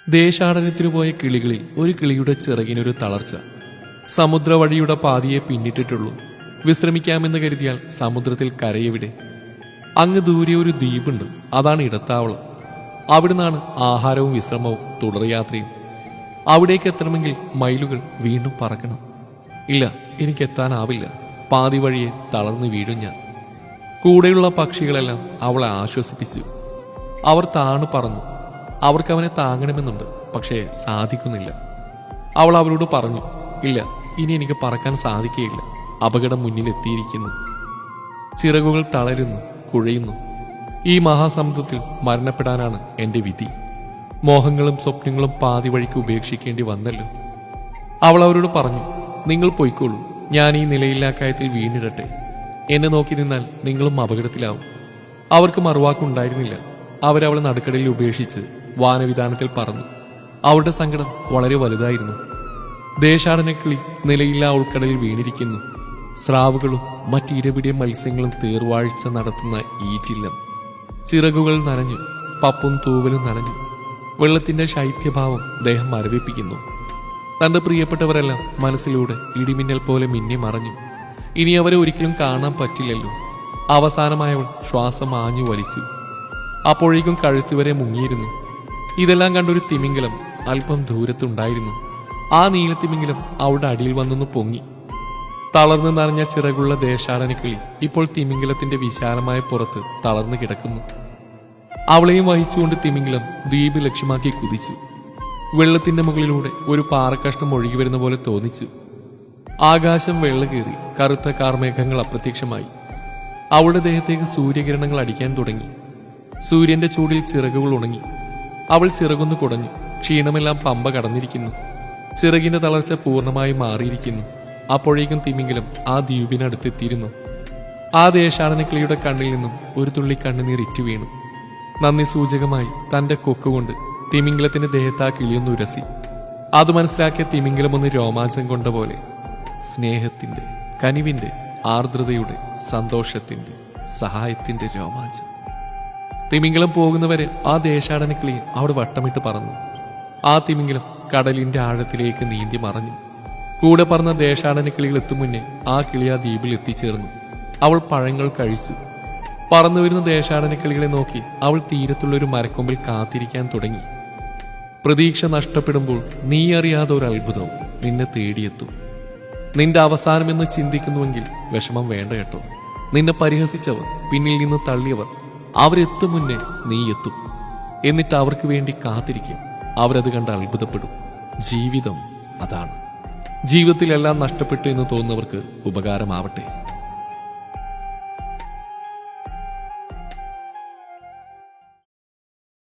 ദേശാടനത്തിനു പോയ കിളികളിൽ ഒരു കിളിയുടെ ചിറകിനൊരു തളർച്ച. സമുദ്രവഴിയുടെ പാതിയെ പിന്നിട്ടിട്ടുള്ളൂ. വിശ്രമിക്കാമെന്ന് കരുതിയാൽ സമുദ്രത്തിൽ കരയെവിടെ? അങ്ങ് ദൂരെ ഒരു ദ്വീപുണ്ട്, അതാണ് ഇടത്താവളം. അവിടുന്നാണ് ആഹാരവും വിശ്രമവും തുടർയാത്രയും. അവിടേക്ക് എത്തണമെങ്കിൽ മൈലുകൾ വീണ്ടും പറക്കണം. ഇല്ല, എനിക്കെത്താനാവില്ല. പാതി വഴിയെ തളർന്നു വീഴും ഞാൻ. കൂടെയുള്ള പക്ഷികളെല്ലാം അവളെ ആശ്വസിപ്പിച്ചു. അവർ താണു പറന്നു. അവർക്കവനെ താങ്ങണമെന്നുണ്ട്, പക്ഷേ സാധിക്കുന്നില്ല. അവൾ അവരോട് പറഞ്ഞു, ഇല്ല, ഇനി എനിക്ക് പറക്കാൻ സാധിക്കുകയില്ല. അപകടം മുന്നിലെത്തിയിരിക്കുന്നു. ചിറകുകൾ തളരുന്നു, കുഴയുന്നു. ഈ മഹാസമുദ്രത്തിൽ മരണപ്പെടാനാണ് എൻ്റെ വിധി. മോഹങ്ങളും സ്വപ്നങ്ങളും പാതി വഴിക്ക് ഉപേക്ഷിക്കേണ്ടി വന്നല്ലോ. അവൾ അവരോട് പറഞ്ഞു, നിങ്ങൾ പൊയ്ക്കോളൂ, ഞാൻ ഈ നിലയില്ലാക്കായത്തിൽ വീണിടട്ടെ. എന്നെ നോക്കി നിന്നാൽ നിങ്ങളും അപകടത്തിലാവും. അവർക്ക് മറുവാക്കുണ്ടായിരുന്നില്ല. അവരവളെ നടുക്കടലിൽ ഉപേക്ഷിച്ച് വാനവിധാനത്തിൽ പറന്നു. അവരുടെ സങ്കടം വളരെ വലുതായിരുന്നു. ദേശാടനക്കിളി നിലയില്ലാ ഉൾക്കടലിൽ വീണിരിക്കുന്നു. സ്രാവുകളും മറ്റിരപിടിയ മത്സ്യങ്ങളും തേർവാഴ്ച നടത്തുന്ന ഈറ്റില്ലം. ചിറകുകൾ നനഞ്ഞു, പപ്പും തൂവലും നനഞ്ഞു. വെള്ളത്തിന്റെ ശൈത്യഭാവം ദേഹം മരവിപ്പിക്കുന്നു. തന്റെ പ്രിയപ്പെട്ടവരെല്ലാം മനസ്സിലൂടെ ഇടിമിന്നൽ പോലെ മിന്നി മറഞ്ഞു. ഇനി അവരെ ഒരിക്കലും കാണാൻ പറ്റില്ലല്ലോ. അവസാനമായവൾ ശ്വാസം ആഞ്ഞു വലിച്ചു. അപ്പോഴേക്കും കഴുത്തുവരെ മുങ്ങിയിരുന്നു. ഇതെല്ലാം കണ്ടൊരു തിമിംഗലം അല്പം ദൂരത്തുണ്ടായിരുന്നു. ആ നീലത്തിമിംഗലം അവളുടെ അടിയിൽ വന്നൊന്ന് പൊങ്ങി. തളർന്നു നിറഞ്ഞ ചിറകുള്ള ദേശാടനക്കിളി ഇപ്പോൾ തിമിംഗലത്തിന്റെ വിശാലമായ പുറത്ത് തളർന്നു കിടക്കുന്നു. അവളെയും വഹിച്ചുകൊണ്ട് തിമിംഗലം ദ്വീപ് ലക്ഷ്യമാക്കി കുതിച്ചു. വെള്ളത്തിന്റെ മുകളിലൂടെ ഒരു പാറക്കഷ്ണം ഒഴുകി വരുന്ന പോലെ തോന്നിച്ചു. ആകാശം വെള്ളകേറി, കറുത്ത കാർമേഘങ്ങൾ അപ്രത്യക്ഷമായി. അവളുടെ ദേഹത്തേക്ക് സൂര്യകിരണങ്ങൾ അടിക്കാൻ തുടങ്ങി. സൂര്യന്റെ ചൂടിൽ ചിറകുകൾ ഉണങ്ങി. അവൾ ചിറകൊന്നു കുടഞ്ഞു. ക്ഷീണമെല്ലാം പമ്പ കടന്നിരിക്കുന്നു. ചിറകിന്റെ തളർച്ച പൂർണ്ണമായി മാറിയിരിക്കുന്നു. അപ്പോഴേക്കും തിമിംഗലം ആ ദ്വീപിനടുത്തെത്തിയിരുന്നു. ആ ദേശാടനക്കിളിയുടെ കണ്ണിൽ നിന്നും ഒരു തുള്ളി കണ്ണുനീർ ഇറ്റു വീണു. നന്ദി സൂചകമായി തന്റെ കൊക്കുകൊണ്ട് തിമിംഗലത്തിന്റെ ദേഹത്ത് ആ കിളിയൊന്ന് ഉരസി. അത് മനസ്സിലാക്കിയ തിമിംഗലം ഒന്ന് രോമാഞ്ചം കൊണ്ട പോലെ. സ്നേഹത്തിന്റെ, കനിവിന്റെ, ആർദ്രതയുടെ, സന്തോഷത്തിന്റെ, സഹായത്തിന്റെ രോമാഞ്ചം. തിമിംഗലം പോകുന്നവരെ ആ ദേശാടനക്കിളി അവിടെ വട്ടമിട്ട് പറന്നു. ആ തിമിംഗലം കടലിന്റെ ആഴത്തിലേക്ക് നീന്തി മറഞ്ഞു. കൂടെ പറന്ന ദേശാടനക്കിളികൾ എത്തും മുന്നേ ആ കിളി ആ ദ്വീപിൽ എത്തിച്ചേർന്നു. അവൾ പഴങ്ങൾ കഴിച്ചു. പറന്നു വരുന്ന ദേശാടനക്കിളികളെ നോക്കി അവൾ തീരത്തുള്ളൊരു മരക്കൊമ്പിൽ കാത്തിരിക്കാൻ തുടങ്ങി. പ്രതീക്ഷ നഷ്ടപ്പെടുമ്പോൾ നീ അറിയാതെ ഒരു അത്ഭുതം നിന്നെ തേടിയെത്തും. നിന്റെ അവസാനമെന്ന് ചിന്തിക്കുന്നുവെങ്കിൽ വിഷമം വേണ്ട കേട്ടോ. നിന്നെ പരിഹസിച്ചവർ, പിന്നിൽ നിന്ന് തള്ളിയവർ, അവരെത്തും മുന്നേ നീ എത്തും. എന്നിട്ട് അവർക്ക് വേണ്ടി കാത്തിരിക്കും. അവരത് കണ്ട് അത്ഭുതപ്പെടും. ജീവിതം അതാണ്. ജീവിതത്തിലെല്ലാം നഷ്ടപ്പെട്ടു എന്ന് തോന്നുന്നവർക്ക് ഉപകാരമാവട്ടെ.